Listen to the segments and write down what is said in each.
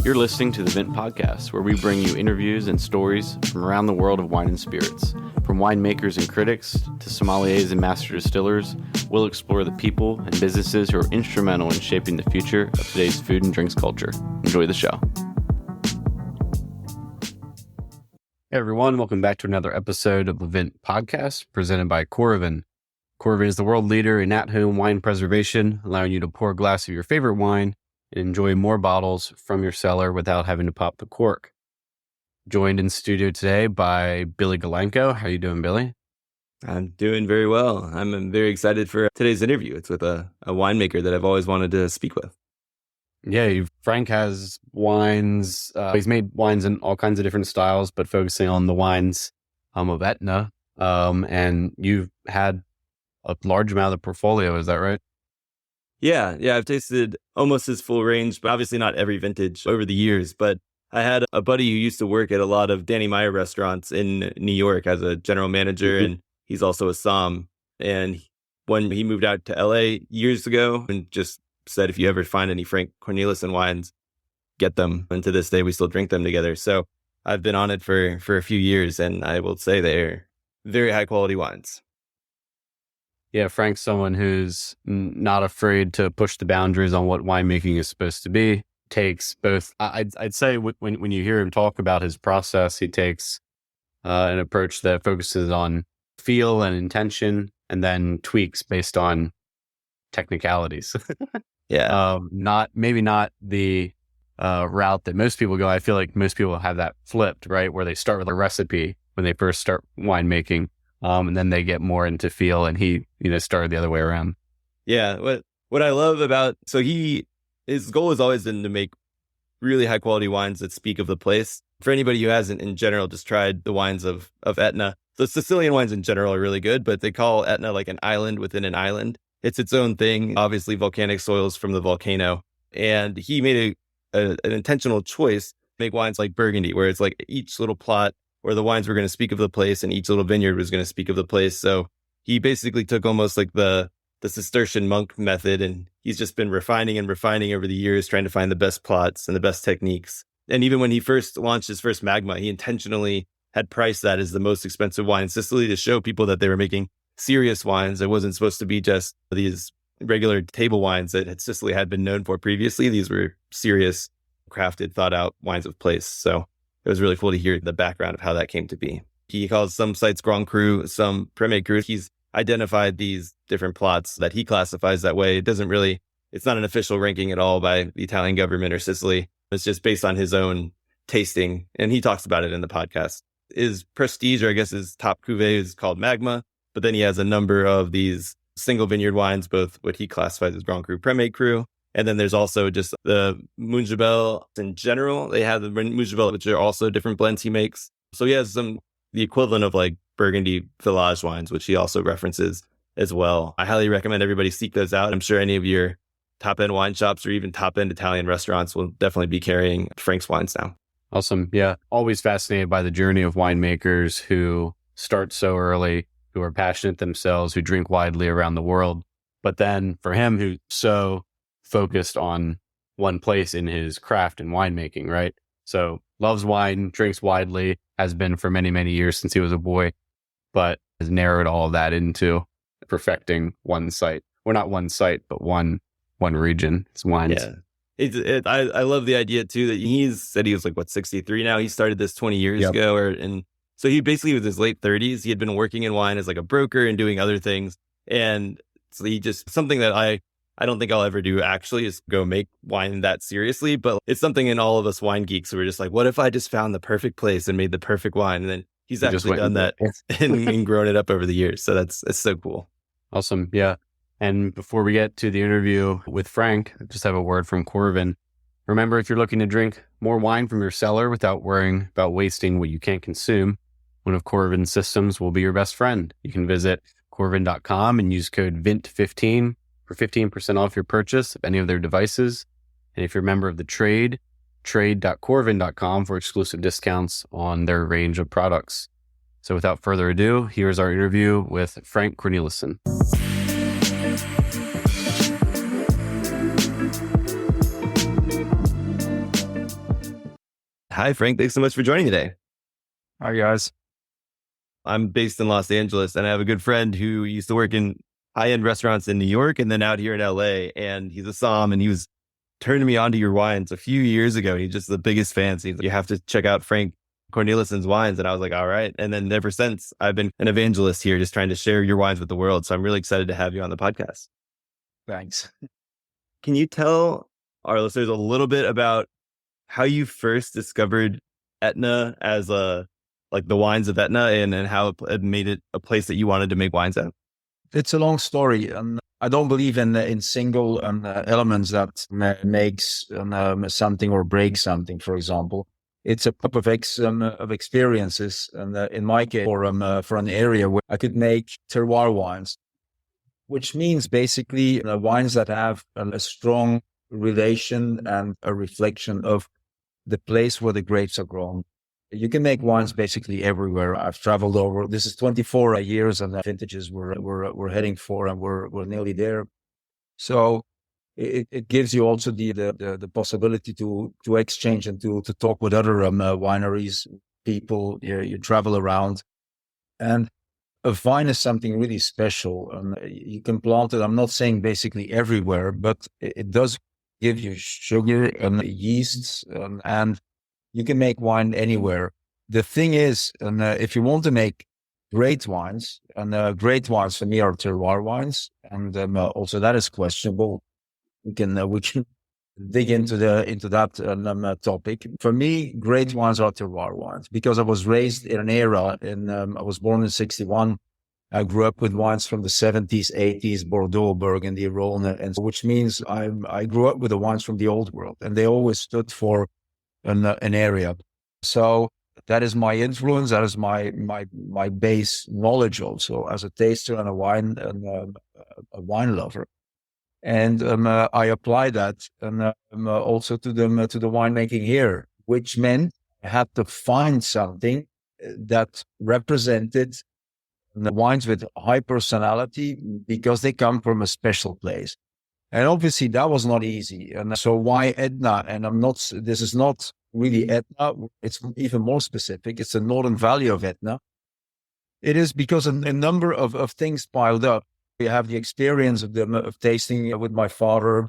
You're listening to the Vint Podcast, where we bring you interviews and stories from around the world of wine and spirits. From winemakers and critics to sommeliers and master distillers, we'll explore the people and businesses who are instrumental in shaping the future of today's food and drinks culture. Enjoy the show. Hey everyone, welcome back to another episode of the Vint Podcast, presented by Corvin. Corvin is the world leader in at-home wine preservation, allowing you to pour a glass of your favorite wine and enjoy more bottles from your cellar without having to pop the cork. Joined in studio today by Billy Galanko. How are you doing, Billy? I'm doing very well. I'm very excited for today's interview. It's with a winemaker that I've always wanted to speak with. Yeah, Frank has wines. He's made wines in all kinds of different styles, but focusing on the wines of Aetna. And you've had a large amount of the portfolio. Is that right? Yeah. I've tasted almost his full range, but obviously not every vintage over the years. But I had a buddy who used to work at a lot of Danny Meyer restaurants in New York as a general manager, and he's also a somm. And when he moved out to LA years ago, and just said, if you ever find any Frank Cornelissen wines, get them. And to this day, we still drink them together. So I've been on it for a few years, and I will say they're very high quality wines. Yeah, Frank's someone who's not afraid to push the boundaries on what winemaking is supposed to be. Takes both, I'd say when you hear him talk about his process, he takes an approach that focuses on feel and intention, and then tweaks based on technicalities. Yeah. Not the route that most people go. I feel like most people have that flipped, right? Where they start with a recipe when they first start winemaking. And then they get more into feel, and he, started the other way around. Yeah. What I love about, his goal has always been to make really high quality wines that speak of the place. For anybody who hasn't in general just tried the wines of Aetna, the Sicilian wines in general are really good, but they call Aetna like an island within an island. It's its own thing, obviously volcanic soils from the volcano. And he made an intentional choice to make wines like Burgundy, where it's like each little plot where the wines were going to speak of the place and each little vineyard was going to speak of the place. So he basically took almost like the Cistercian monk method, and he's just been refining over the years, trying to find the best plots and the best techniques. And even when he first launched his first Magma, he intentionally had priced that as the most expensive wine in Sicily to show people that they were making serious wines. It wasn't supposed to be just these regular table wines that Sicily had been known for previously. These were serious, crafted, thought out wines of place. So it was really cool to hear the background of how that came to be. He calls some sites Grand Cru, some Premier Cru. He's identified these different plots that he classifies that way. It's not an official ranking at all by the Italian government or Sicily. It's just based on his own tasting. And he talks about it in the podcast. His prestige, or I guess his top cuvée, is called Magma. But then he has a number of these single vineyard wines, both what he classifies as Grand Cru, Premier Cru. And then there's also just the Mungibel in general. They have the Mungibel, which are also different blends he makes. So he has the equivalent of like Burgundy Village wines, which he also references as well. I highly recommend everybody seek those out. I'm sure any of your top-end wine shops or even top-end Italian restaurants will definitely be carrying Frank's wines now. Awesome. Yeah. Always fascinated by the journey of winemakers who start so early, who are passionate themselves, who drink widely around the world. But then for him, who's so focused on one place in his craft and winemaking, right? So loves wine, drinks widely, has been for many, many years since he was a boy, but has narrowed all of that into perfecting one site. Well, not one site, but one region. It's wines. Yeah. I love the idea too that he said he was 63 now. He started this 20 years ago, and so he basically was in his late 30s. He had been working in wine as like a broker and doing other things. And so he just, something that I don't think I'll ever do actually is go make wine that seriously, but it's something in all of us wine geeks who are just like, what if I just found the perfect place and made the perfect wine? And then he's actually done that and grown it up over the years. So it's so cool. Awesome. Yeah. And before we get to the interview with Frank, I just have a word from Corvin. Remember, if you're looking to drink more wine from your cellar without worrying about wasting what you can't consume, one of Corvin's systems will be your best friend. You can visit corvin.com and use code VINT15 for 15% off your purchase of any of their devices. And if you're a member of the trade, trade.corvin.com for exclusive discounts on their range of products. So without further ado, here's our interview with Frank Cornelissen. Hi, Frank. Thanks so much for joining today. Hi, guys. I'm based in Los Angeles, and I have a good friend who used to work in high-end restaurants in New York and then out here in LA. And he's a somm, and he was turning me on to your wines a few years ago. He's just the biggest fan. So he's like, you have to check out Frank Cornelissen's wines. And I was like, all right. And then ever since, I've been an evangelist here, just trying to share your wines with the world. So I'm really excited to have you on the podcast. Thanks. Can you tell our listeners a little bit about how you first discovered Etna as the wines of Etna and how it made it a place that you wanted to make wines at? It's a long story, and I don't believe in single elements that makes something or breaks something. For example, it's a cup of experiences, and in my case, for an area where I could make terroir wines, which means basically wines that have a strong relation and a reflection of the place where the grapes are grown. You can make wines basically everywhere. I've traveled over. This is 24 years, and the vintages we're heading for, and we're nearly there. So it gives you also the possibility to exchange and to talk with other wineries, people. You travel around, and a vine is something really special. You can plant it. I'm not saying basically everywhere, but it does give you sugar and yeasts, and you can make wine anywhere. The thing is, if you want to make great wines, and great wines for me are terroir wines, and also that is questionable. We can dig into that topic. For me, great wines are terroir wines because I was raised in an era. I was born in '61. I grew up with wines from the 70s, 80s, Bordeaux, Burgundy, Rhone, and which means I grew up with the wines from the old world, and they always stood for an area. So that is my influence. That is my base knowledge also as a taster and a wine lover. And I apply that also to the winemaking here, which meant I had to find something that represented the wines with high personality because they come from a special place. And obviously that was not easy. And so why Etna? And this is not really Etna. It's even more specific. It's the northern valley of Etna. It is because a number of things piled up. We have the experience of tasting with my father,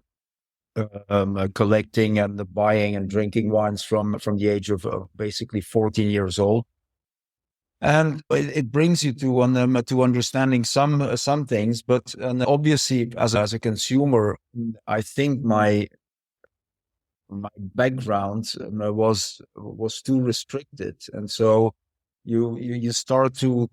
collecting and buying and drinking wines from the age of basically 14 years old. And it brings you to understanding some things, but obviously as a consumer, I think my background was too restricted, and so you start to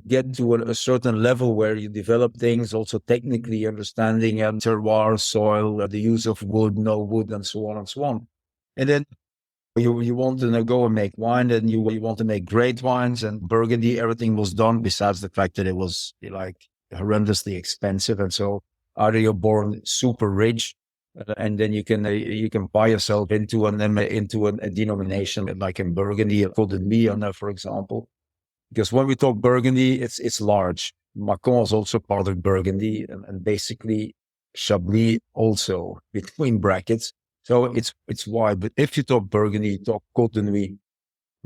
get to a certain level where you develop things also technically understanding terroir, soil, the use of wood, no wood, and so on and so on, and then. You want to go and make wine, and you want to make great wines, and Burgundy, everything was done besides the fact that it was like horrendously expensive. And so either you're born super rich, and then you can buy yourself into a denomination like in Burgundy, called the Vineyard, for example. Because when we talk Burgundy, it's large. Macon is also part of Burgundy, and basically Chablis also, between brackets. So it's wide, but if you talk Burgundy, you talk Côte de Nuit,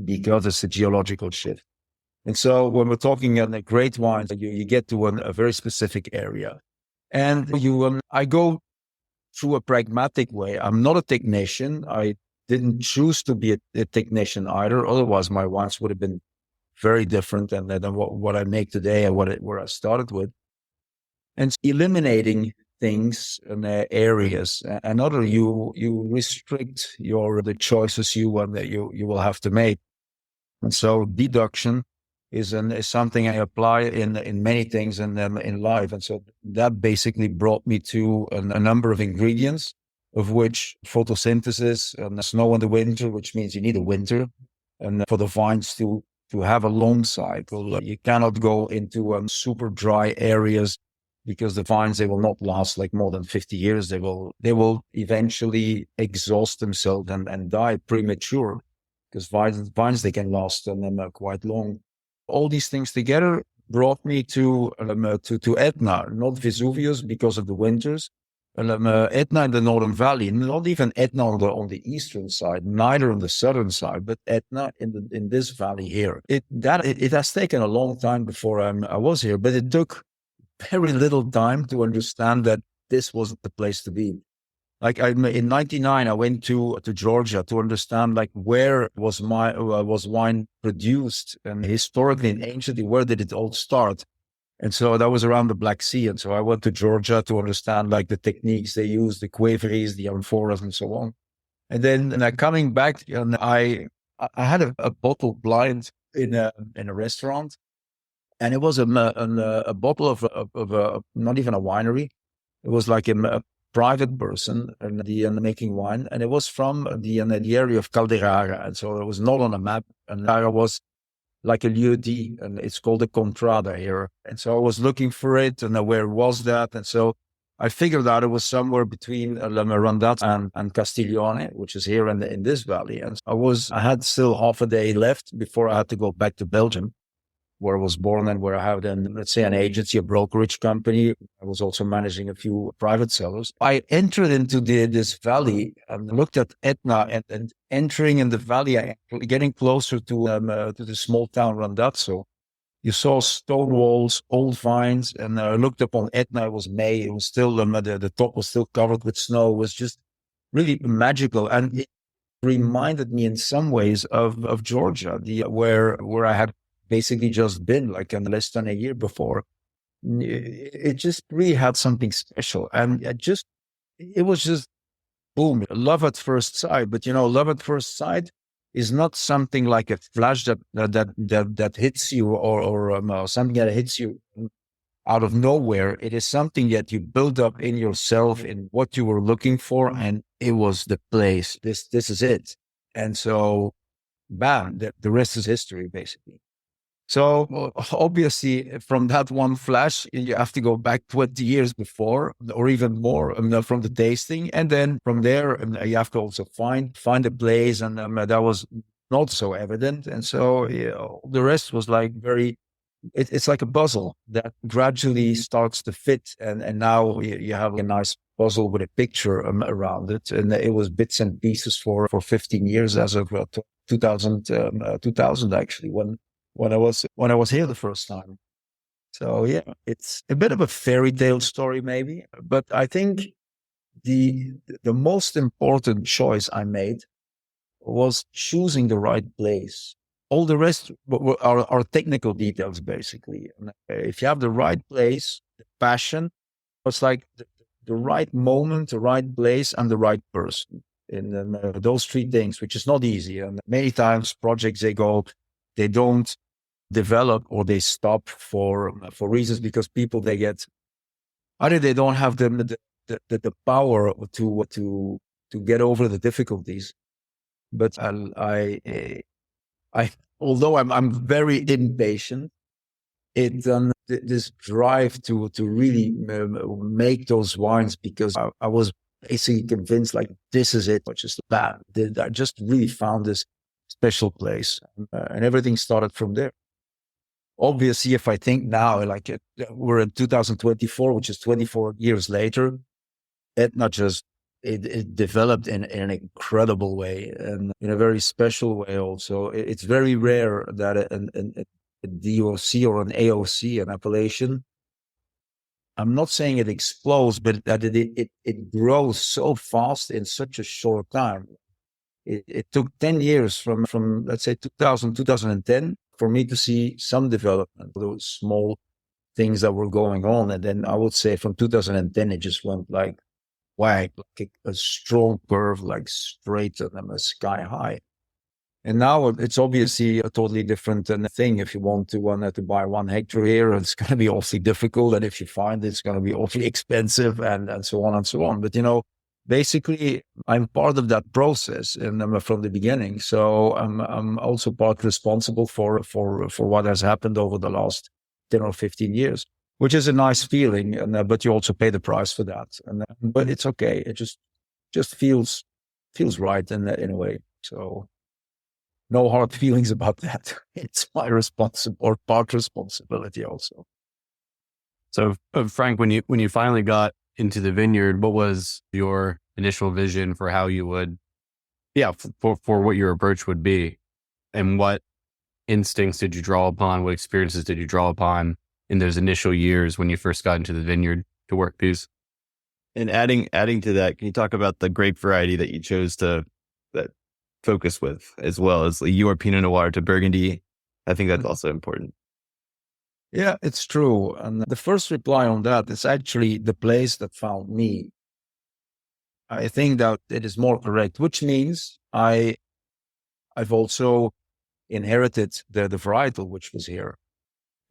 because it's a geological shift. And so when we're talking great wines, you get to a very specific area. And I go through a pragmatic way. I'm not a technician. I didn't choose to be a technician either. Otherwise, my wines would have been very different than what I make today and where I started with. And eliminating things and areas, and other you restrict the choices you will have to make. And so deduction is something I apply in many things in life. And so that basically brought me to a number of ingredients, of which photosynthesis and snow in the winter, which means you need a winter, and for the vines to have a long cycle. You cannot go into super dry areas, because the vines, they will not last like more than 50 years. They will eventually exhaust themselves and die premature, because vines they can last quite long. All these things together brought me to Etna, not Vesuvius because of the winters, Etna in the Northern Valley, not even Etna on the eastern side, neither on the southern side, but Etna in this valley here. It has taken a long time before I was here, but it took very little time to understand that this wasn't the place to be. Like in '99, I went to Georgia to understand like where was wine produced, and historically and anciently, where did it all start? And so that was around the Black Sea. And so I went to Georgia to understand like the techniques they use, the quaveries, the amphoras, and so on. And then coming back, and I had a bottle blind in a restaurant, and it was a bottle of not even a winery. It was like a private person and making wine, and it was from the area of Calderara, and so it was not on a map. And Calderara was like a lieu-dit, and it's called a contrada here. And so I was looking for it, and where was that? And so I figured out it was somewhere between La Mirandata and Castiglione, which is here in this valley. And I had still half a day left before I had to go back to Belgium, where I was born and where I have then, let's say, an agency, a brokerage company. I was also managing a few private sellers. I entered into this valley and looked at Etna, and entering in the valley, getting closer to the small town Randazzo. You saw stone walls, old vines, and I looked upon Etna. It was May. It was still, the top was still covered with snow. It was just really magical. And it reminded me in some ways of Georgia, where I had basically just been like in less than a year before. It just really had something special. And it was just boom, love at first sight. But love at first sight is not something like a flash that hits you or something that hits you out of nowhere. It is something that you build up in yourself in what you were looking for. And it was the place. This is it. And so bam, the rest is history, basically. So obviously from that one flash, you have to go back 20 years before or even more from the tasting. And then from there, you have to also find a place. And that was not so evident. And so the rest was like it's like a puzzle that gradually starts to fit. And now you have a nice puzzle with a picture around it. And it was bits and pieces for 15 years as of 2000 actually, when I was here the first time. So yeah, it's a bit of a fairy tale story maybe, but I think the most important choice I made was choosing the right place. All the rest are technical details, basically. If you have the right place, the passion, it's like the right moment, the right place, and the right person. In those three things, which is not easy. And many times projects, they don't develop or they stop for reasons because people either they don't have the power to get over the difficulties. But I although I'm very impatient, this drive to really make those wines, because I was basically convinced like this is it, which is bad. I just really found this special place, and everything started from there. Obviously, if I think now, like we're in 2024, which is 24 years later, Aetna it developed in an incredible way and in a very special way also. It's very rare that a DOC or an AOC, an appellation, I'm not saying it explodes, but that it grows so fast in such a short time. It took 10 years from let's say 2010 for me to see some development, those small things that were going on. And then I would say from 2010, it just went like whack, like a strong curve, like straight and sky high. And now it's obviously a totally different thing. If you want to buy 1 hectare here, it's going to be awfully difficult. And if you find it's going to be awfully expensive and so on and so on. But, basically I'm part of that process and from the beginning. So I'm also part responsible for what has happened over the last 10 or 15 years, which is a nice feeling. And, but you also pay the price for that. And, but it's okay. It just feels right in a way. So no hard feelings about that. It's my part responsibility also. So Frank, when you finally got into the vineyard, what was your initial vision for how you would, for what your approach would be? And what instincts did you draw upon? What experiences did you draw upon in those initial years when you first got into the vineyard to work these? And adding to that, can you talk about the grape variety that you chose to that focus with, as well as your Pinot Noir to Burgundy? I think that's also important. Yeah, it's true. And the first reply on that is actually the place that found me. I think that it is more correct, which means I've also inherited the varietal which was here.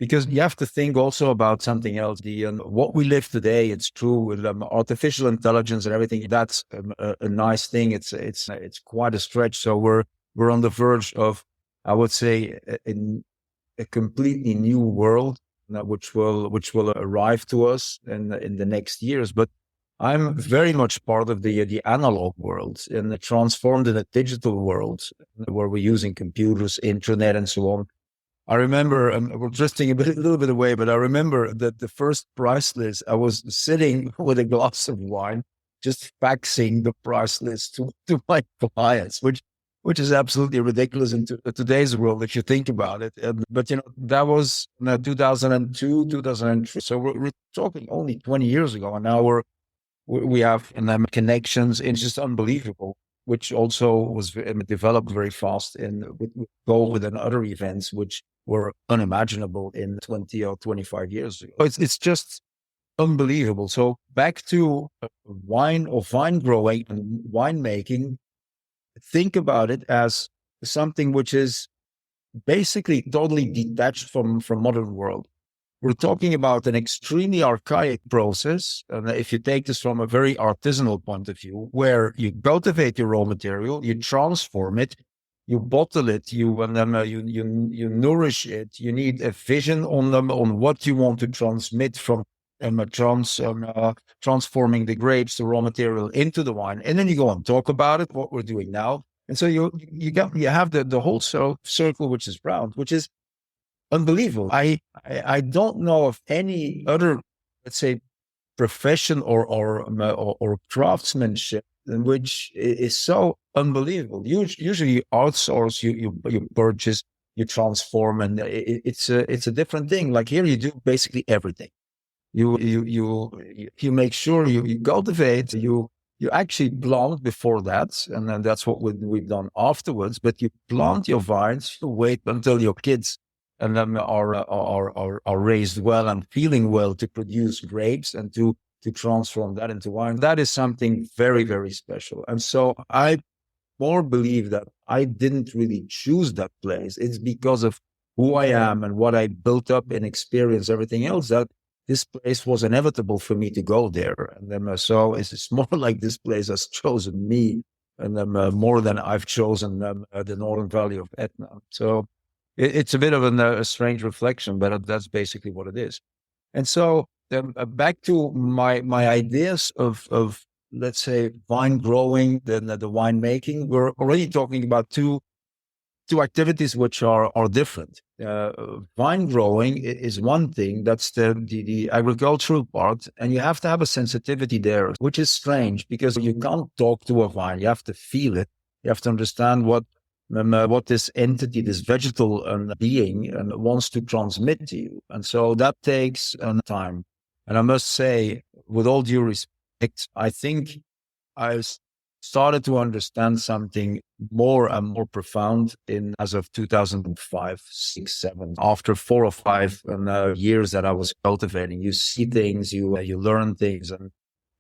Because you have to think also about something else. What we live today, it's true with artificial intelligence and everything. That's a nice thing. It's quite a stretch. So we're on the verge of, I would say, a completely new world, which will arrive to us in the next years. But I'm very much part of the analog world and transformed in a digital world where we're using computers, internet, and so on. I remember, we're drifting a little bit away, but I remember that the first price list, I was sitting with a glass of wine, just faxing the price list to my clients, which is absolutely ridiculous in today's world if you think about it. But that was 2002, 2003. So we're talking only 20 years ago, and now we have connections. It's just unbelievable, which also was developed very fast with COVID and other events, which were unimaginable in 20 or 25 years ago. It's just unbelievable. So back to wine or vine growing and winemaking, think about it as something which is basically totally detached from modern world. We're talking about an extremely archaic process. And if you take this from a very artisanal point of view, where you cultivate your raw material, you transform it, you bottle it, you nourish it. You need a vision on what you want to transmit from transforming the grapes, the raw material into the wine. And then you go and talk about it, what we're doing now. And so you have the whole circle, which is round, which is unbelievable. I don't know of any other, let's say, profession or craftsmanship in which is so unbelievable. Usually you outsource, you purchase, you transform, and it's a different thing. Like here, you do basically everything. You make sure you cultivate, you actually plant before that, and then that's what we've done afterwards. But you plant your vines, you wait until your kids and then are raised well and feeling well to produce grapes and to transform that into wine. That is something very, very special. And so I more believe that I didn't really choose that place. It's because of who I am and what I built up in experience, everything else, that this place was inevitable for me to go there. And then so it's more like this place has chosen me, and then more than I've chosen the Northern Valley of Aetna. So it's a bit of a strange reflection, but that's basically what it is. And so back to my ideas of let's say vine growing, then the winemaking. We're already talking about two activities which are different. Vine growing is one thing. That's the agricultural part, and you have to have a sensitivity there, which is strange because you can't talk to a vine. You have to feel it. You have to understand what this entity, this vegetal being, wants to transmit to you. And so that takes time. And I must say, with all due respect, I think I started to understand something more and more profound as of 2005, 6, 7. After 4 or 5 years that I was cultivating, you see things, you learn things, and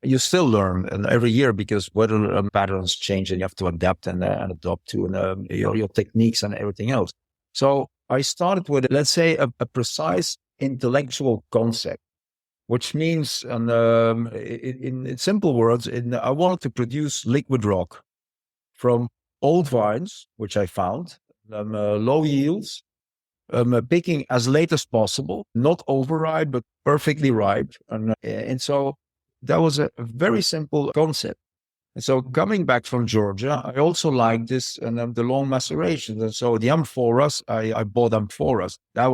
you still learn every year because weather patterns change and you have to adapt and adopt to your techniques and everything else. So I started with, let's say, a precise intellectual concept, which means, in simple words, I wanted to produce liquid rock from old vines, which I found, low yields, picking as late as possible, not overripe, but perfectly ripe. And so that was a very simple concept. And so coming back from Georgia, I also like this and the long macerations. And so the amphoras, I bought amphoras. That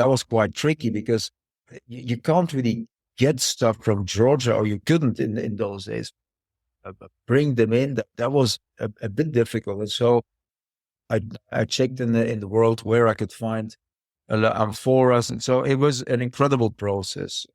was quite tricky because you can't really get stuff from Georgia, or you couldn't in those days, bring them in. That was a bit difficult. And so I checked in the world where I could find amphoras. And so it was an incredible process.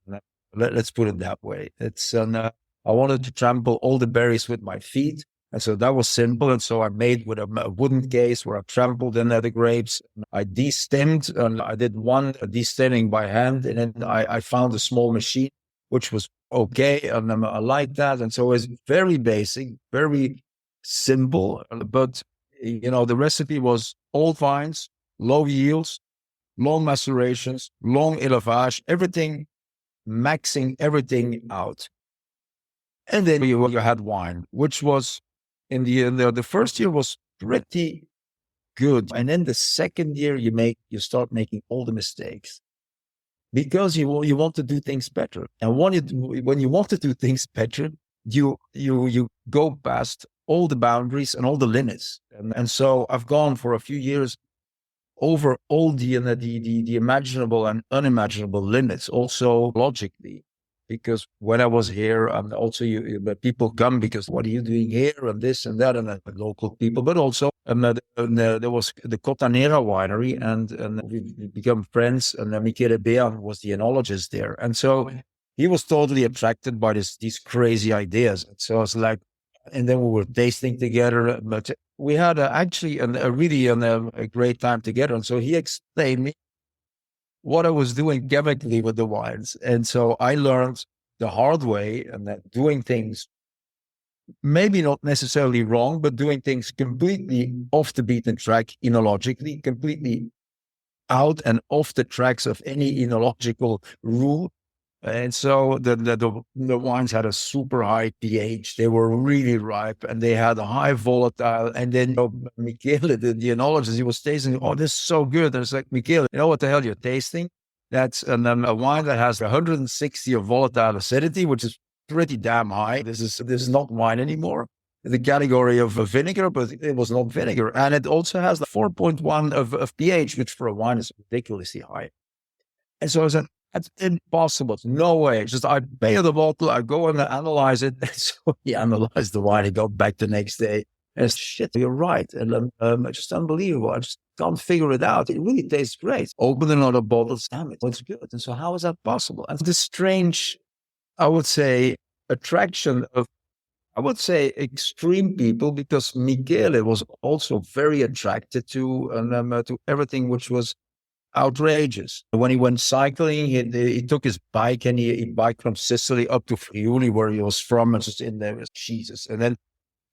Let's put it that way. I wanted to trample all the berries with my feet. And so that was simple. And so I made with a wooden case where I trampled in the grapes. I destemmed, and I did one destemming by hand. And then I found a small machine, which was okay. And I liked that. And so it was very basic, very simple. But, the recipe was old vines, low yields, long macerations, long élevage, everything, maxing everything out. And then you had wine, which was in the first year was pretty good. And then the second year you start making all the mistakes because you want to do things better. And when you want to do things better, you go past all the boundaries and all the limits. And so I've gone for a few years over all the imaginable and unimaginable limits, also logically. Because when I was here, also people come because what are you doing here and this and that, and local people, but also there was the Cotanera winery, and we become friends. And Michele Bean was the enologist there, and so he was totally attracted by these crazy ideas. So I was like, and then we were tasting together. But we had actually a great time together. And so he explained me what I was doing chemically with the wines. And so I learned the hard way, and that doing things, maybe not necessarily wrong, but doing things completely off the beaten track enologically, completely out and off the tracks of any enological rule. And so the wines had a super high pH. They were really ripe, and they had a high volatile. And then Michele, the enologist, he was tasting, oh, this is so good. And it's like, Michele, you know what the hell you're tasting? That's a wine that has 160 of volatile acidity, which is pretty damn high. This is not wine anymore. The category of vinegar, but it was not vinegar. And it also has the 4.1 of pH, which for a wine is ridiculously high. And so I said, that's impossible. No way. Just I pay the bottle, I go and analyze it. And so he analyzed the wine. He got back the next day. And it's, shit, you're right. And it's just unbelievable. I just can't figure it out. It really tastes great. Open another bottle. Damn it, it's good. And so how is that possible? And this strange, I would say, attraction of, I would say, extreme people, because Michele was also very attracted to everything which was outrageous. When he went cycling, he took his bike and he biked from Sicily up to Friuli, where he was from, and just in there, Jesus. And then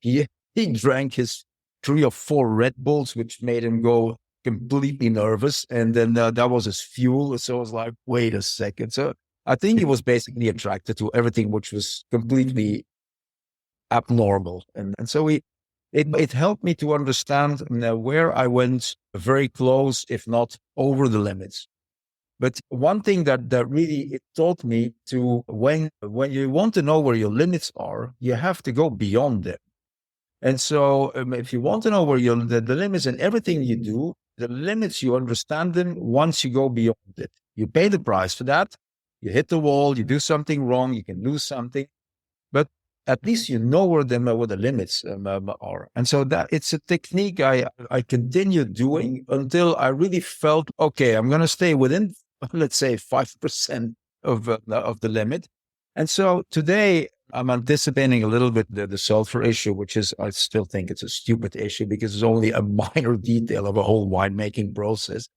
he drank his 3 or 4 Red Bulls, which made him go completely nervous. And then that was his fuel. So I was like, wait a second. So I think he was basically attracted to everything which was completely abnormal. And so it helped me to understand where I went very close, if not over the limits. But one thing that really it taught me to, when you want to know where your limits are, you have to go beyond them. And so if you want to know where the limits in everything you do, the limits, you understand them once you go beyond it. You pay the price for that. You hit the wall, you do something wrong, you can lose something. But at least you know where the limits are. And so that it's a technique I continued doing until I really felt, okay, I'm going to stay within, let's say, 5% of the limit. And so today I'm anticipating a little bit the sulfur issue, which is, I still think it's a stupid issue because it's only a minor detail of a whole winemaking process.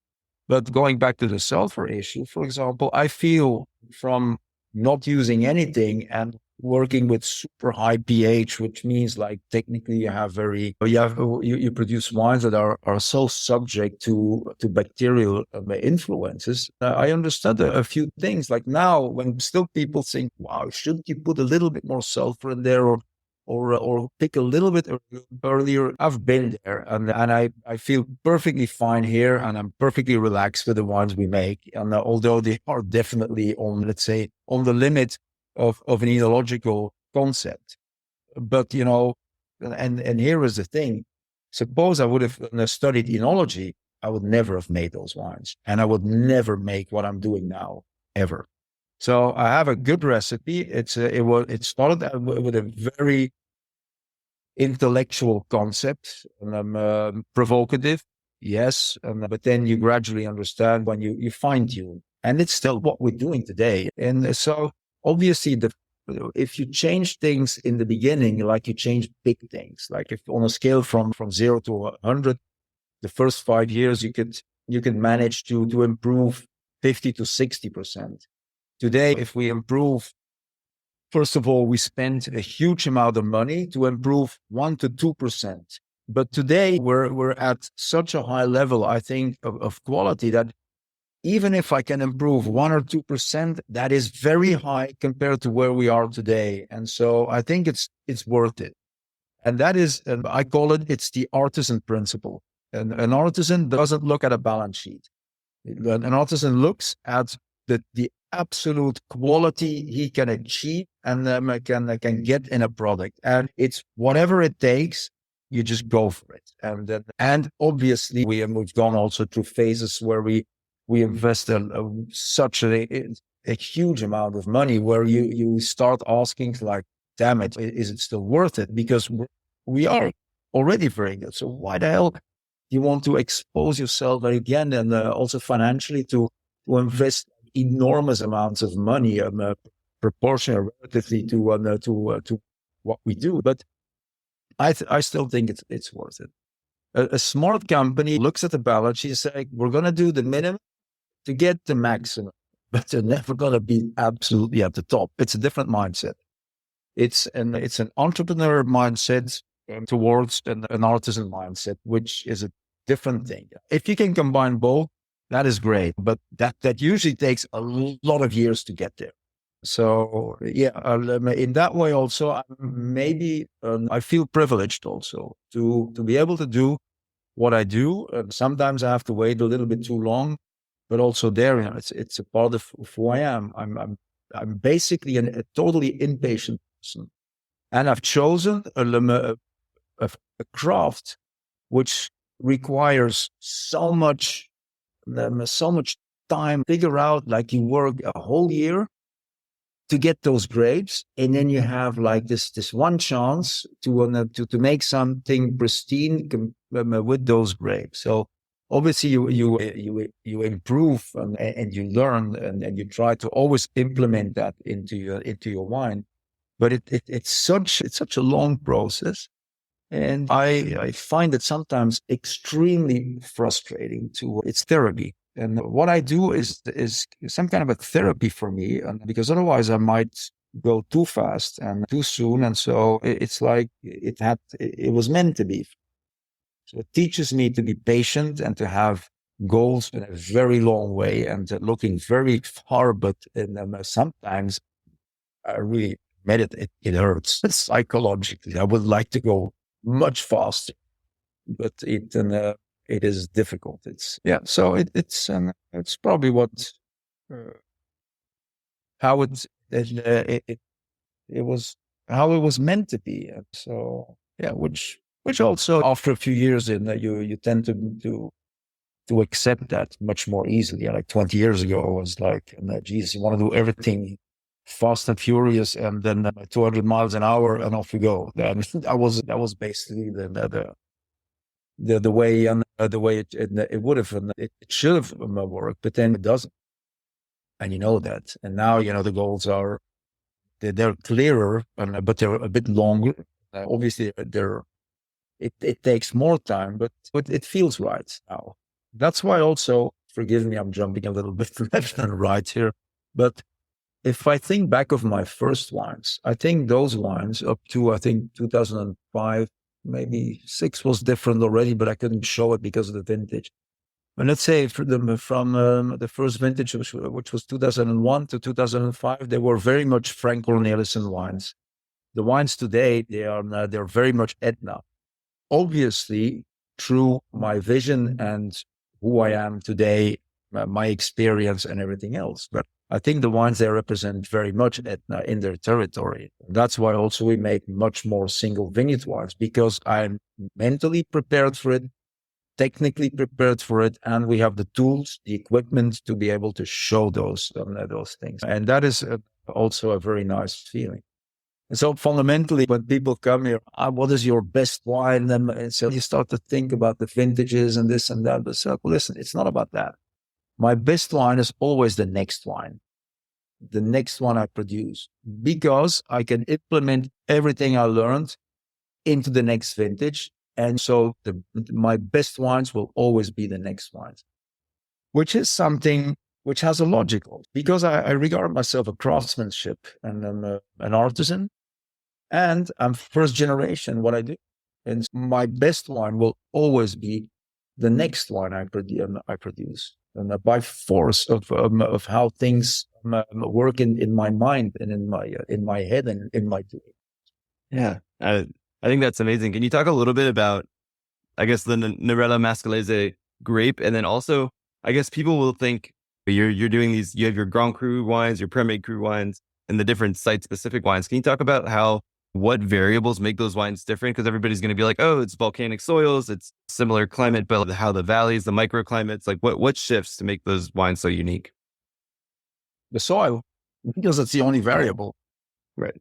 But going back to the sulfur issue, for example, I feel from not using anything and working with super high pH, which means like technically you produce wines that are so subject to bacterial influences. I understood a few things. Like now, when still people think, "Wow, shouldn't you put a little bit more sulfur in there, or pick a little bit earlier?" I've been there, and I feel perfectly fine here, and I'm perfectly relaxed with the wines we make. And although they are definitely on, let's say, on the limit of an enological concept. But, and here is the thing. Suppose I would have studied enology, I would never have made those wines. And I would never make what I'm doing now, ever. So I have a good recipe. It started with a very intellectual concept, and provocative, yes, but then you gradually understand when you fine tune, and it's still what we're doing today. And so obviously, if you change things in the beginning, like you change big things, like if on a scale from 0 to 100, the first 5 years you can manage to improve 50 to 60%. Today, if we improve, first of all, we spend a huge amount of money to improve 1 to 2%. But today we're at such a high level, I think, of quality that even if I can improve 1 or 2%, that is very high compared to where we are today. And so I think it's worth it. And that is, I call it's the artisan principle. And an artisan doesn't look at a balance sheet. An artisan looks at the absolute quality he can achieve and can get in a product. And it's whatever it takes, you just go for it. And obviously we've gone also through phases where we invest such a huge amount of money where you start asking like, damn it, is it still worth it? Because we are already very good. So why the hell do you want to expose yourself again and also financially to invest enormous amounts of money, proportional relatively to what we do? But I still think it's worth it. A smart company looks at the balance sheet and says, we're going to do the minimum to get the maximum, but they're never going to be absolutely at the top. It's a different mindset. It's an entrepreneur mindset towards an artisan mindset, which is a different thing. If you can combine both, that is great, but that usually takes a lot of years to get there. So yeah, in that way also, I feel privileged also to be able to do what I do. Sometimes I have to wait a little bit too long, but also there, it's a part of who I am. I'm basically a totally impatient person, and I've chosen a craft which requires so much time. Figure out, like, you work a whole year to get those grapes, and then you have like this one chance to make something pristine with those grapes. So obviously you improve and you learn and you try to always implement that into your wine. But it's such a long process, and I find it sometimes extremely frustrating. It's therapy. And what I do is some kind of a therapy for me, and because otherwise I might go too fast and too soon. And so it's like it was meant to be. So it teaches me to be patient and to have goals in a very long way and looking very far. But sometimes I really admit it hurts psychologically. I would like to go much faster, but it is difficult. So it's probably how it was how it was meant to be. And so yeah, which also after a few years you tend to accept that much more easily. Like 20 years ago, I was like, geez, you want to do everything fast and furious, and then 200 miles an hour, and off you go. That was basically the way it would have, and it should have worked, but then it doesn't. And you know that. And now, the goals they're clearer, but they're a bit longer. Obviously, it takes more time, but it feels right now. That's why also, forgive me, I'm jumping a little bit left and right here, but if I think back of my first wines, I think those wines up to, 2005, maybe 6 was different already, but I couldn't show it because of the vintage. But let's say from the first vintage, which was 2001 to 2005, they were very much Frank Cornelissen wines. The wines today, they're very much Aetna. Obviously, through my vision and who I am today, my experience and everything else. But I think the wines, they represent very much Aetna in their territory. That's why also we make much more single vineyard wines, because I'm mentally prepared for it. technically prepared for it, and we have the tools, the equipment to be able to show those things. And that is also a very nice feeling. And so fundamentally, when people come here, what is your best wine? And so you start to think about the vintages and this and that. But so, listen, it's not about that. My best wine is always the next wine I produce, because I can implement everything I learned into the next vintage. And so my best wines will always be the next wines, which is something which has a logical, because I regard myself a craftsmanship, and I'm an artisan, and I'm first generation what I do. And my best wine will always be the next wine I produce. And by force of how things work in my mind and in my head and in my doing. Yeah, I think that's amazing. Can you talk a little bit about, I guess, the Nerello Mascalese grape, and then also, I guess people will think you're doing these. You have your Grand Cru wines, your Premier Cru wines, and the different site-specific wines. Can you talk about what variables make those wines different? Because everybody's going to be like, oh, it's volcanic soils, it's similar climate, but how the valleys, the microclimates, like what shifts to make those wines so unique? The soil, because it's the only variable. Right.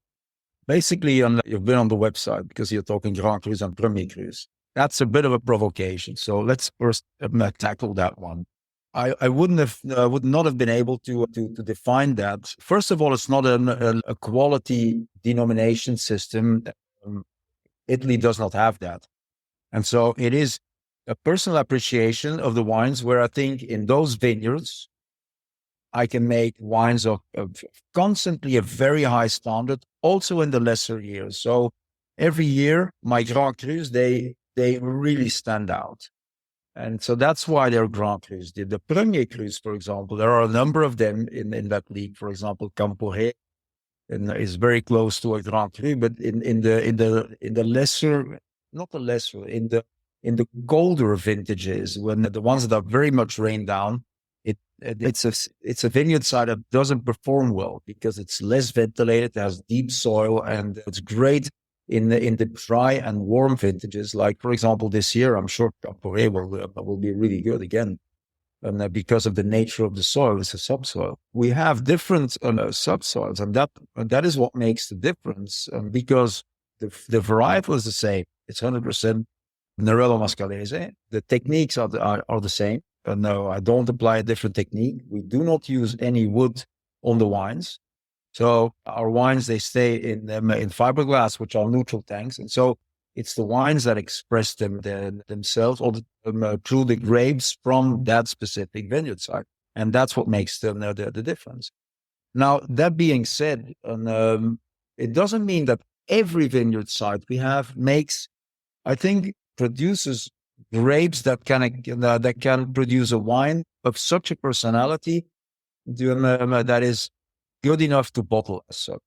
Basically, you've been on the website because you're talking Grand Crus and Premier Crus. That's a bit of a provocation. So let's first tackle that one. I would not have been able to define that. First of all, it's not a quality denomination system. Italy does not have that. And so it is a personal appreciation of the wines, where I think in those vineyards, I can make wines of constantly a very high standard, also in the lesser years. So every year, my Grand Crus, they really stand out. And so that's why they're Grand Crus. The Premier Crus, for example, there are a number of them in that league. For example, Camporé is very close to a Grand Cru, but in the lesser, not the lesser, in the colder vintages, when the ones that are very much rained down, it's a vineyard site that doesn't perform well because it's less ventilated, it has deep soil, and it's great in the dry and warm vintages. Like, for example, this year, I'm sure Camporé will be really good again. And because of the nature of the soil, it's a subsoil. We have different subsoils, and that is what makes the difference. Because the varietal is the same. It's 100% Nerello Mascalese. The techniques are the same. No, I don't apply a different technique. We do not use any wood on the wines. So our wines, they stay in fiberglass, which are neutral tanks. And so it's the wines that express themselves or through the grapes from that specific vineyard site. And that's what makes the difference. Now, that being said, it doesn't mean that every vineyard site we have produces grapes that can produce a wine of such a personality that is good enough to bottle as such.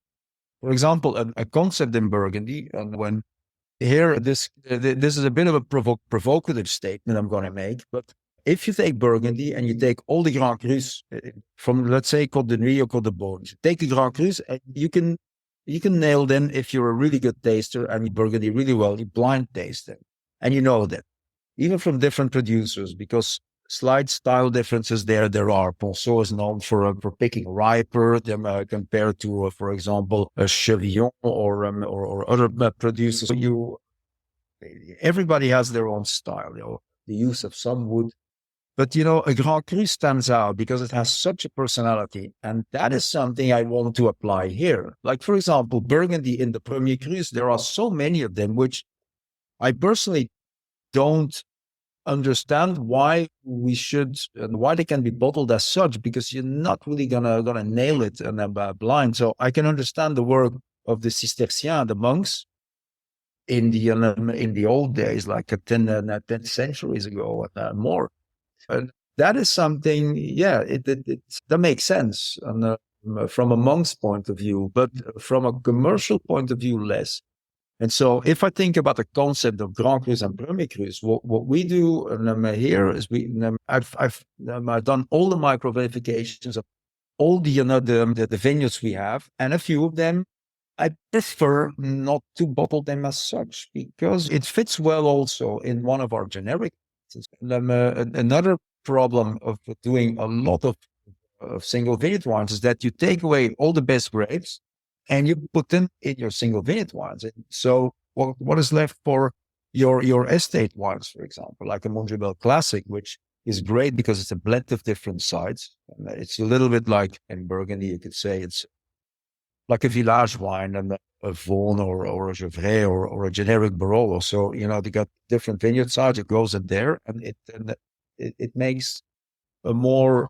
For example, a concept in Burgundy, and when here, this is a bit of a provocative statement I'm going to make, but if you take Burgundy and you take all the Grand Crus from, let's say, Côte de Nuit or Côte de Beaune, take the Grand Crus, and you can nail them if you're a really good taster and you Burgundy really well, you blind taste them. And you know that, even from different producers, because slight style differences there are. Ponceau is known for picking riper compared to, for example, a Chevillon or other producers. Everybody has their own style, the use of some wood. But, a Grand Cru stands out because it has such a personality. And that is something I want to apply here. Like, for example, Burgundy in the Premier Crus, there are so many of them, which I personally don't understand why why they can be bottled as such, because you're not really gonna nail it blind. So I can understand the work of the Cisterciens, the monks, in the old days, like 10 centuries ago and more. And that is something, that makes sense from a monk's point of view, but from a commercial point of view, less. And so if I think about the concept of Grand Crus and Premier Crus, what we do here is I've done all the microvinifications of all the vineyards we have, and a few of them I prefer not to bottle them as such, because it fits well also in one of our generic Another problem of doing a lot of single vineyard wines is that you take away all the best grapes and you put them in your single vineyard wines. And so what is left for your estate wines, for example, like a Montrebel Classic, which is great because it's a blend of different sites. And it's a little bit like in Burgundy, you could say it's like a village wine and a Vaughan or a Gevrey or a generic Barolo. So, they got different vineyard sites, it goes in there and it makes a more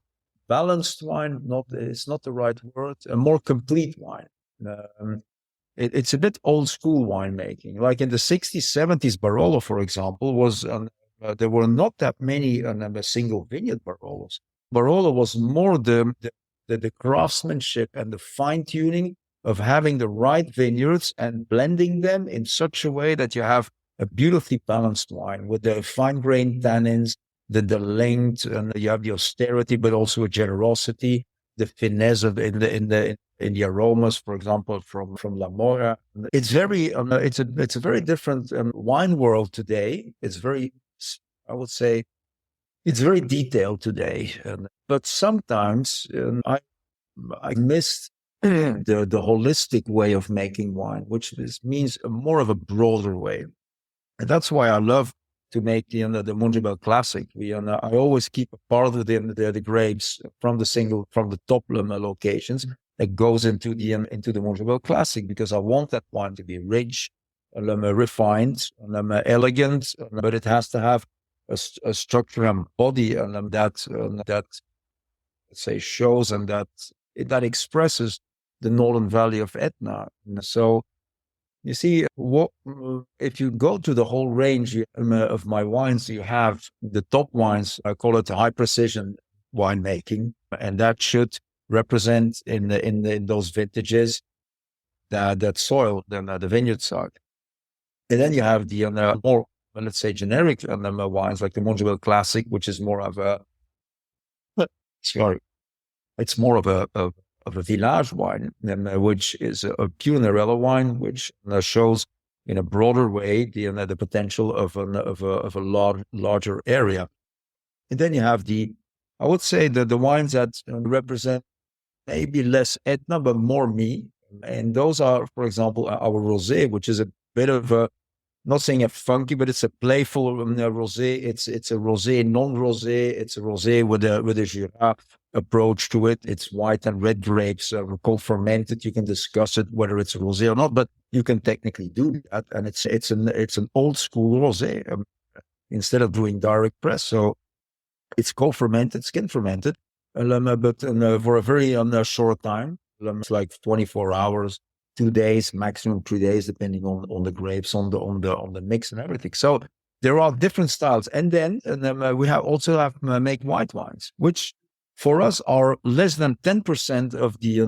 balanced wine. It's not the right word, a more complete wine. It's a bit old school winemaking. Like in the 60s, 70s, Barolo, for example, was there were not that many single vineyard Barolos. Barolo was more the craftsmanship and the fine tuning of having the right vineyards and blending them in such a way that you have a beautifully balanced wine with the fine grained tannins, the length, and you have the austerity, but also a generosity, the finesse of in the aromas, for example, from La Mora. It's very, it's a very different wine world today. It's very, I would say, it's very detailed today. But sometimes I missed the holistic way of making wine, which means more of a broader way. And that's why I love to make the Montrebel Classic. I always keep a part of the grapes from the top locations that goes into the Montrebel Classic, because I want that wine to be rich, refined, elegant, but it has to have a structure and body that let's say shows and that expresses the northern valley of Etna. And so you see, if you go to the whole range of my wines, you have the top wines. I call it high precision winemaking, and that should represent in those vintages that soil, the vineyard side. And then you have the more, let's say, generic wines like the Montrebel Classic, which is more of a it's more of a village wine, which is a pure Nerello wine, which shows in a broader way the potential of a larger area. And then you have I would say the wines that represent maybe less Etna, but more me. And those are, for example, our rosé, which is a bit of a, not saying a funky, but it's a playful rosé. It's a rosé, non-rosé. It's a rosé with a Jura approach to it. It's white and red grapes, cold fermented. You can discuss it whether it's a rosé or not, but you can technically do that. And it's an old school rosé instead of doing direct press. So it's cold fermented, skin fermented, but for a very short time. It's like 24 hours. 2 days, maximum 3 days, depending on the grapes, on the mix and everything. So there are different styles, and then we also have make white wines, which for us are less than 10% of the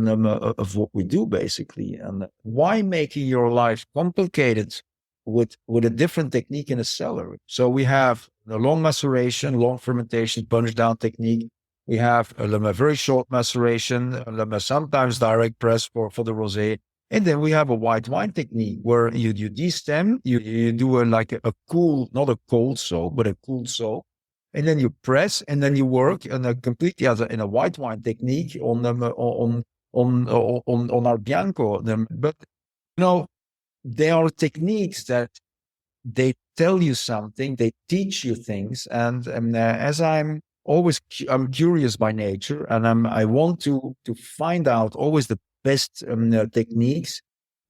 of what we do basically. And why making your life complicated with a different technique in a cellar? So we have the long maceration, long fermentation, punch down technique. We have a very short maceration, sometimes direct press for the rosé. And then we have a white wine technique where you destem, you do a cool, not a cold soak, but a cool soak. And then you press and then you work completely in a white wine technique on our Bianco. But, they are techniques that they tell you something, they teach you things. And as I'm curious by nature, and I want to find out always the best techniques,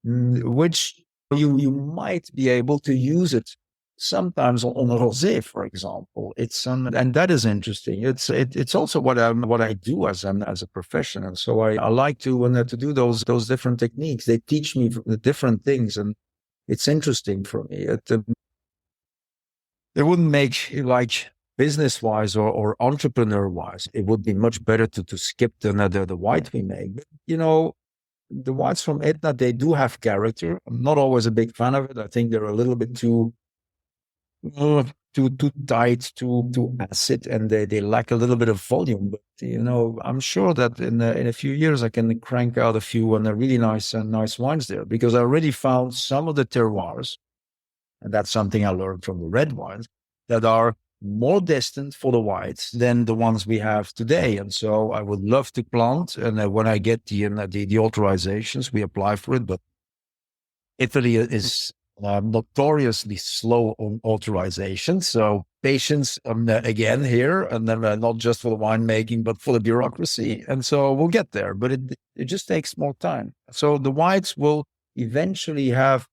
which you might be able to use it sometimes on a rosé, for example. It's and that is interesting. It's also what I do as a profession, and so I like to do those different techniques. They teach me the different things, and it's interesting for me. It wouldn't make like business-wise or entrepreneur-wise, it would be much better to skip the white we make. But, the whites from Aetna, they do have character. I'm not always a big fan of it. I think they're a little bit too tight, too acid, and they lack a little bit of volume. But I'm sure that in a few years I can crank out a few really nice wines there, because I already found some of the terroirs, and that's something I learned from the red wines, that are more destined for the whites than the ones we have today. And so I would love to plant. And when I get the authorizations, we apply for it. But Italy is notoriously slow on authorization. So patience again here, and then not just for the winemaking, but for the bureaucracy. And so we'll get there, but it just takes more time. So the whites will eventually have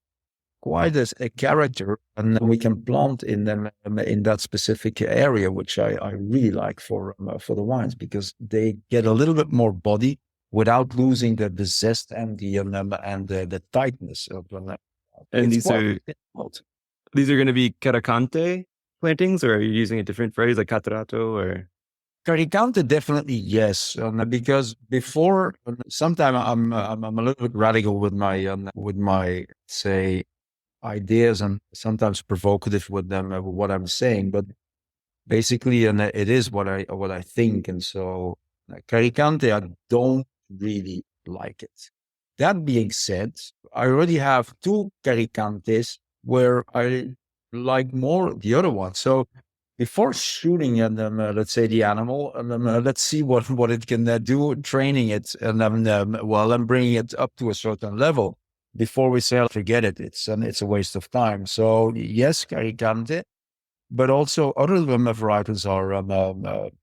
quite a character, and we can plant in them in that specific area, which I really like for the wines, because they get a little bit more body without losing the zest and the tightness of them. And these are going to be Caricante plantings, or are you using a different phrase like Catarato or? Caricante, definitely yes, because before, sometimes I'm a little bit radical with my say ideas, and sometimes provocative with them, what I'm saying, but basically, and it is what I think. And so Caricante, I don't really like it. That being said, I already have 2 Caricantes where I like more the other one. So before shooting at them, let's say the animal, let's see what it can do, training it, and then bringing it up to a certain level before we say, forget it, it's a waste of time. So yes, Caricante, but also other varietals are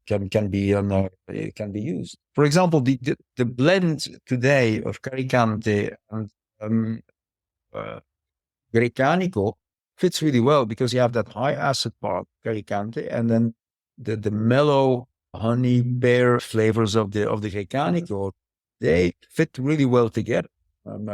can be used. For example, the blend today of Caricante and Grecanico fits really well, because you have that high acid part, Caricante, and then the mellow honey pear flavors of the Grecanico. They fit really well together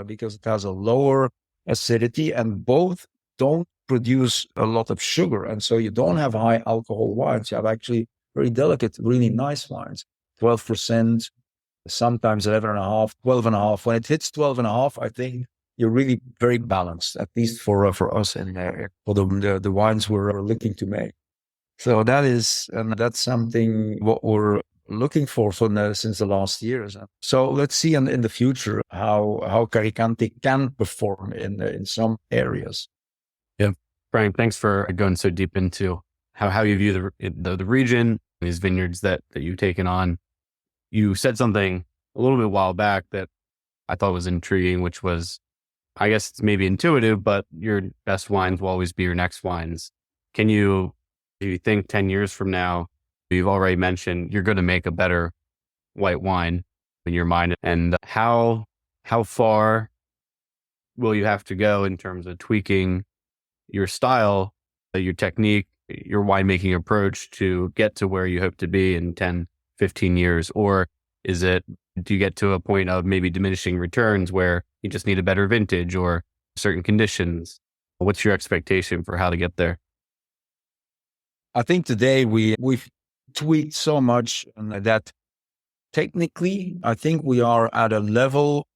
because it has a lower acidity, and both don't produce a lot of sugar. And so you don't have high alcohol wines. You have actually very delicate, really nice wines, 12%, sometimes 11.5, 12.5. When it hits 12.5, I think you're really very balanced, at least for us and for the wines we're looking to make. So that's something what we're looking for since the last years. So let's see in the future how Caricante can perform in some areas. Yeah, Frank, thanks for going so deep into how you view the region, these vineyards that you've taken on. You said something a little bit a while back that I thought was intriguing, which was, I guess it's maybe intuitive, but your best wines will always be your next wines. Do you think 10 years from now, you've already mentioned you're going to make a better white wine in your mind, and how far will you have to go in terms of tweaking your style, your technique, your winemaking approach to get to where you hope to be in 10, 15 years? Or do you get to a point of maybe diminishing returns where you just need a better vintage or certain conditions? What's your expectation for how to get there? I think today we've tweaked so much that technically, I think we are at a level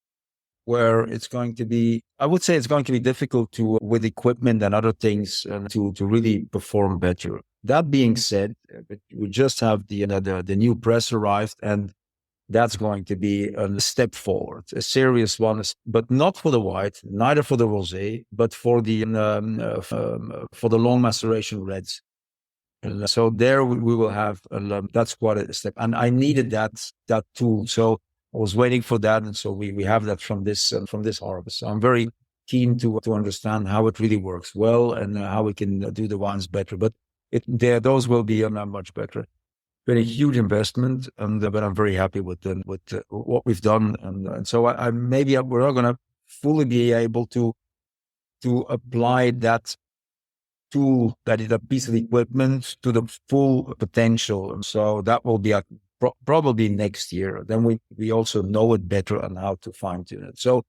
where it's going to be difficult with equipment and other things to really perform better. That being said, we just have the new press arrived, and that's going to be a step forward, a serious one, but not for the white, neither for the rosé, but for the long maceration reds. So there we will have, that's quite a step. And I needed that tool. So I was waiting for that. And so we have that from this harvest. So I'm very keen to understand how it really works well, and how we can do the wines better. But those will be much better. Been a huge investment, but I'm very happy with what we've done. And so we're not going to fully be able to apply that tool, that is a piece of equipment, to the full potential. And so that will be probably next year. Then we also know it better and how to fine tune it. So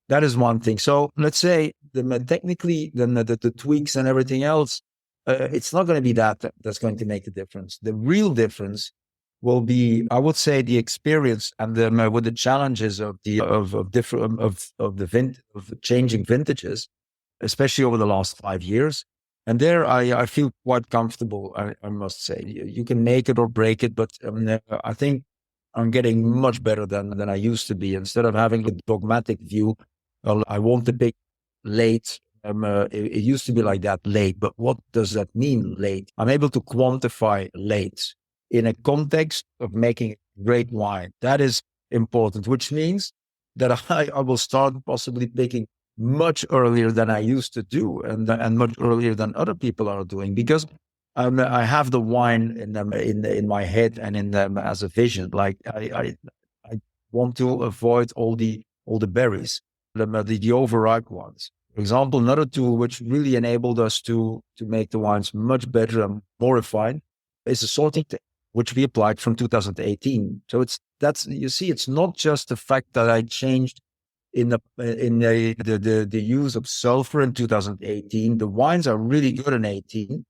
that is one thing. So let's say technically the tweaks and everything else, it's not going to be that's going to make the difference. The real difference will be, I would say, the experience and with the challenges of changing vintages, especially over the last 5 years. And there I feel quite comfortable, I must say. You can make it or break it, but I think I'm getting much better than I used to be. Instead of having a dogmatic view, well, I want to pick late, it used to be like that, late. But what does that mean, late? I'm able to quantify late in a context of making great wine. That is important, which means that I will start possibly picking much earlier than I used to do, and much earlier than other people are doing, because I have the wine in my head and in them as a vision. Like I want to avoid all the berries, the overripe ones. For example, another tool which really enabled us to make the wines much better and more refined is a sorting technique, which we applied from 2018. So it's not just the fact that I changed in the use of sulfur in 2018. The wines are really good in 18.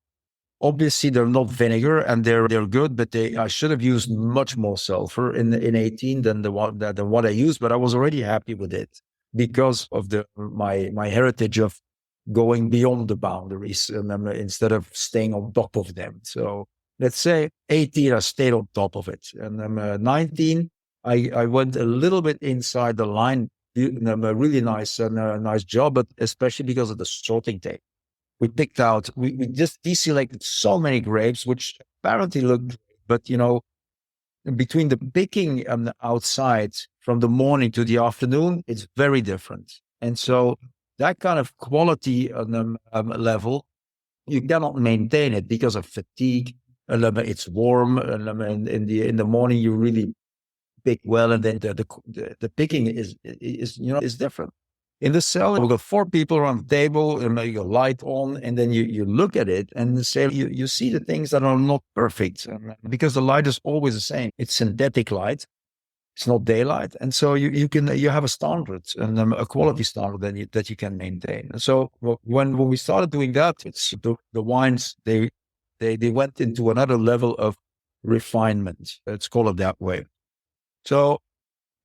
Obviously, they're not vinegar, and they're good, but I should have used much more sulfur in 18 than what I used. But I was already happy with it because of my heritage of going beyond the boundaries instead of staying on top of them. So let's say 18, I stayed on top of it, and 19, I went a little bit inside the line. A really nice job, but especially because of the sorting tape. We picked out, we just deselected so many grapes, which apparently looked great, but between the picking and the outside from the morning to the afternoon, it's very different. And so that kind of quality level, you cannot maintain it because of fatigue. It's warm, and in the morning you really pick well, and then the picking is different. In the cellar, we've got 4 people around the table, and you got light on, and then you look at it and say you see the things that are not perfect, because the light is always the same. It's synthetic light, it's not daylight, and so you have a standard and a quality standard that you can maintain. And so when we started doing that, it's the wines they went into another level of refinement. Let's call it that way. So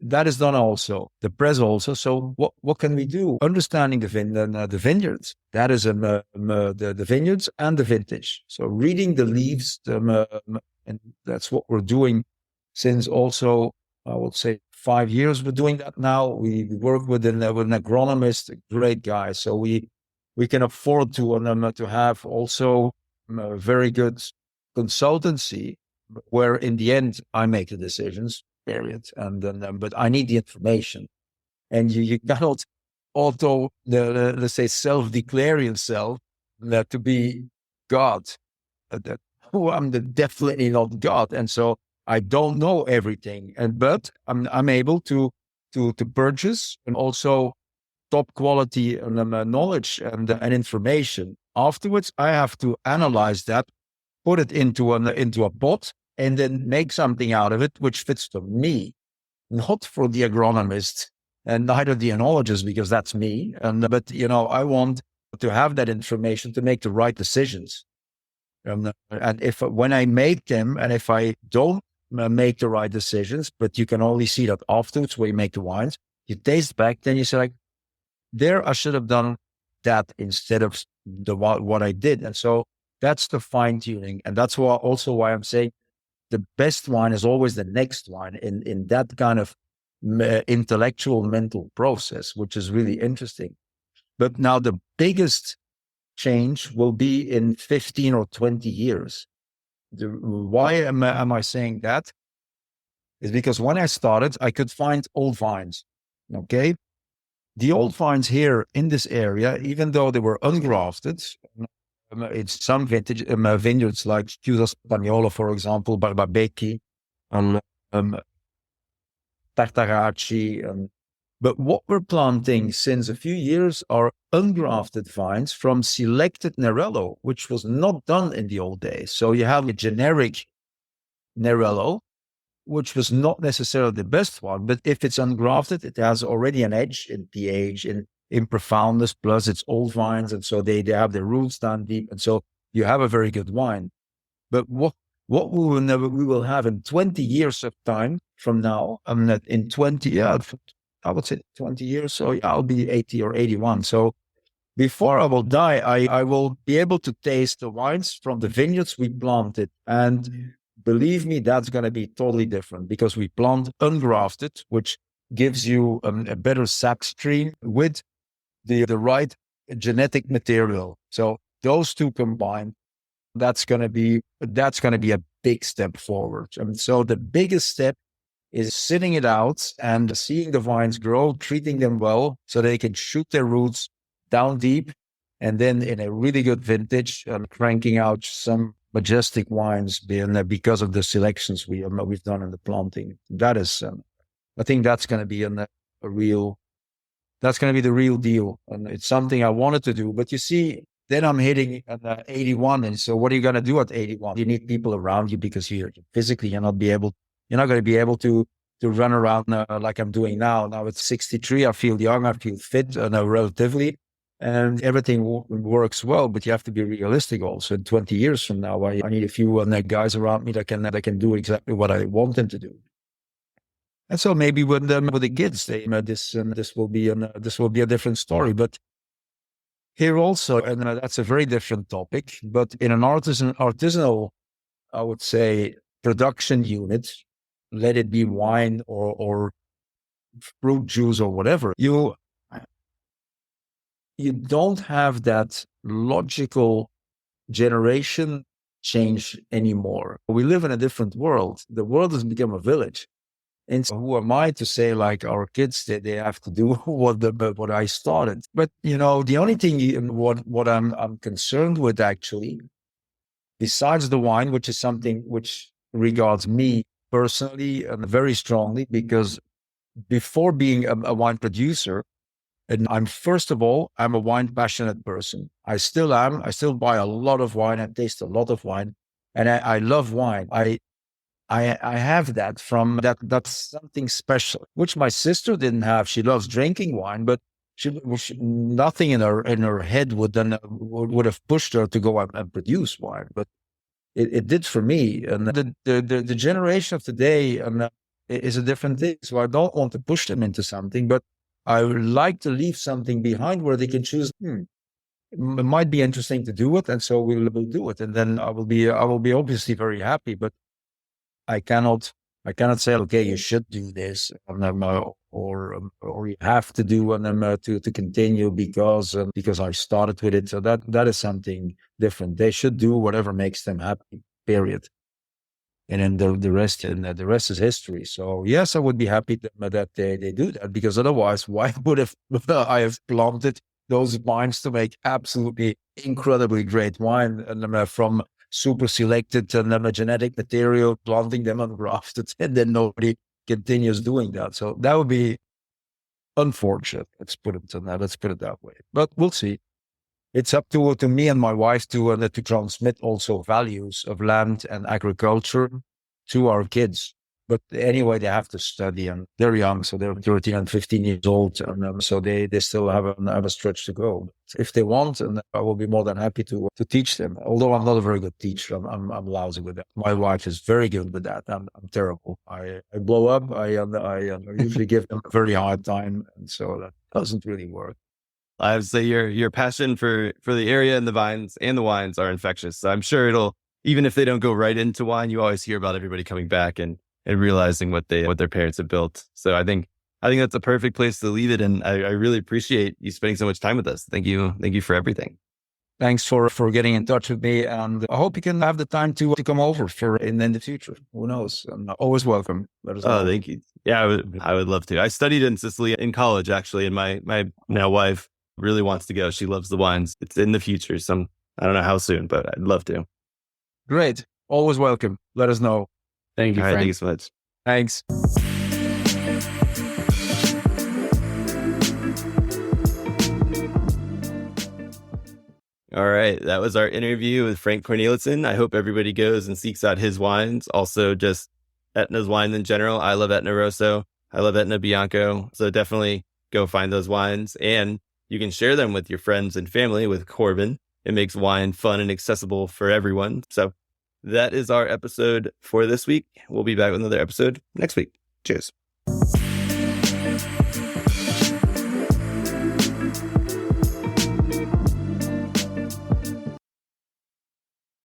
that is done also, the press also. So what can we do? Understanding the vineyards. That is the vineyards and the vintage. So reading the leaves, and that's what we're doing since also, I would say, 5 years. We're doing that now. We work with an agronomist, a great guy. So we can afford to have also a very good consultancy, where in the end I make the decisions. Period. And then, but I need the information, and you cannot let's say, self-declare yourself to be God. I'm definitely not God, and so I don't know everything. But I'm able to purchase and also top quality knowledge and information. Afterwards, I have to analyze that, put it into a pot, and then make something out of it which fits for me, not for the agronomist and neither the enologist, because that's me. But I want to have that information to make the right decisions. And when I make them, and if I don't make the right decisions, but you can only see that afterwards where you make the wines, you taste back, then you say, like, there I should have done that instead of what I did. And so that's the fine tuning, and that's why I'm saying the best wine is always the next wine in that kind of intellectual mental process, which is really interesting. But now the biggest change will be in 15 or 20 years. Why am I saying that? Is because when I started, I could find old vines. Okay. The old vines here in this area, even though they were ungrafted, it's some vintage vineyards like Chiusa Spagnola, for example, Barbecchi, Tartaraci. But what we're planting since a few years are ungrafted vines from selected Nerello, which was not done in the old days. So you have a generic Nerello, which was not necessarily the best one, but if it's ungrafted, it has already an edge in pH, in profoundness, plus it's old vines, and so they have their roots down deep, and so you have a very good wine. But what we will have in 20 years of time from now, in 20, I would say 20 years, so I'll be 80 or 81. So before I will die, I will be able to taste the wines from the vineyards we planted, and believe me, that's going to be totally different, because we plant ungrafted, which gives you a better sap stream with the right genetic material. So those two combined, that's going to be a big step forward. I mean, so the biggest step is sitting it out and seeing the vines grow, treating them well so they can shoot their roots down deep, and then in a really good vintage, cranking out some majestic wines because of the selections we've done in the planting. That is, I think that's going to be that's going to be the real deal. And it's something I wanted to do. But you see, then I'm hitting 81. And so what are you going to do at 81? You need people around you because you're not going to be able to run around like I'm doing now. Now at 63, I feel young, I feel fit relatively, and everything works well, but you have to be realistic also. In 20 years from now, I need a few guys around me that can do exactly what I want them to do. And so maybe with the kids, this will be a different story. But here also, and that's a very different topic. But in an artisanal, I would say, production unit, let it be wine or fruit juice or whatever, you don't have that logical generation change anymore. We live in a different world. The world has become a village. And so who am I to say, like, our kids, they have to do what I started? But, the only thing, what I'm concerned with actually, besides the wine, which is something which regards me personally and very strongly, because before being a wine producer, and I'm a wine passionate person. I still am. I still buy a lot of wine. I taste a lot of wine, and I love wine. I have that from that. That's something special, which my sister didn't have. She loves drinking wine, but nothing in her head would have pushed her to go out and produce wine. But it did for me. And the generation of today is a different thing. So I don't want to push them into something, but I would like to leave something behind where they can choose. It might be interesting to do it, and so we'll do it. And then I will be obviously very happy. But I cannot say, okay, you should do this, or you have to do to continue because I started with it. So that is something different. They should do whatever makes them happy. Period. And then the rest is history. So yes, I would be happy that they do that, because otherwise, why would I have planted those vines to make absolutely incredibly great wine and from super selected and genetic material, planting them ungrafted, and then nobody continues doing that. So that would be unfortunate. Let's put it that way. But we'll see. It's up to me and my wife to transmit also values of land and agriculture to our kids. But anyway, they have to study, and they're young, so they're 13 and 15 years old, and so they still have a stretch to go. If they want, and I will be more than happy to teach them. Although I'm not a very good teacher, I'm lousy with that. My wife is very good with that. I'm terrible. I blow up. I usually give them a very hard time, and so that doesn't really work. I would say your passion for the area and the vines and the wines are infectious. So I'm sure even if they don't go right into wine, you always hear about everybody coming back and realizing what their parents have built. So I think that's a perfect place to leave it. And I really appreciate you spending so much time with us. Thank you for everything. Thanks for getting in touch with me, and I hope you can have the time to come over in the future. Who knows? I'm always welcome. Oh, thank you. Yeah, I would love to. I studied in Sicily in college, actually, and my now wife really wants to go. She loves the wines. It's in the future. I don't know how soon, but I'd love to. Great. Always welcome. Let us know. Thank you, All right, Frank. thank you so much. Thanks. All right. That was our interview with Frank Cornelissen. I hope everybody goes and seeks out his wines. Also, just Etna's wine in general. I love Etna Rosso. I love Etna Bianco. So definitely go find those wines, and you can share them with your friends and family with Corbin. It makes wine fun and accessible for everyone. So that is our episode for this week. We'll be back with another episode next week. Cheers.